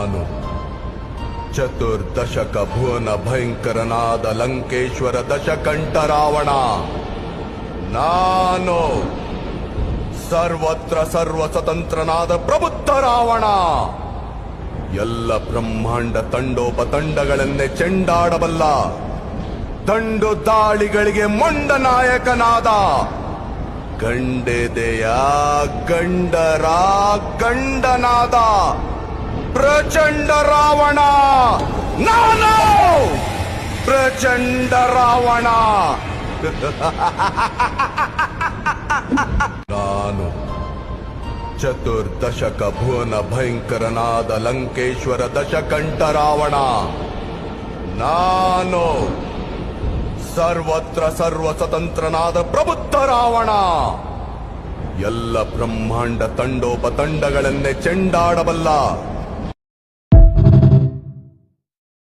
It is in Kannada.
ನಾನು ಚತುರ್ದಶಕ ಭುವನ ಭಯಂಕರನಾದ ಲಂಕೇಶ್ವರ ದಶಕಂಠ ರಾವಣ. ನಾನು ಸರ್ವತ್ರ ಸರ್ವ ಸ್ವತಂತ್ರನಾದ ಪ್ರಬುದ್ಧ ರಾವಣ. ಎಲ್ಲ ಬ್ರಹ್ಮಾಂಡ ತಂಡೋಪತಂಡಗಳನ್ನೇ ಚೆಂಡಾಡಬಲ್ಲ ದಂಡು ದಾಳಿಗಳಿಗೆ ಮೊಂಡ ನಾಯಕನಾದ ಗಂಡೆದೆಯ ಗಂಡರ ಗಂಡನಾದ ಪ್ರಚಂಡ ರಾವಣ. ನಾನು ಪ್ರಚಂಡ ರಾವಣ. ನಾನು ಚತುರ್ದಶಕ ಭುವನ ಭಯಂಕರನಾದ ಲಂಕೇಶ್ವರ ದಶಕಂಠ ರಾವಣ. ನಾನು ಸರ್ವತ್ರ ಸರ್ವ ಸ್ವತಂತ್ರನಾದ ಪ್ರಬುದ್ಧ ರಾವಣ. ಎಲ್ಲ ಬ್ರಹ್ಮಾಂಡ ತಂಡೋಪತಂಡಗಳನ್ನೇ ಚೆಂಡಾಡಬಲ್ಲ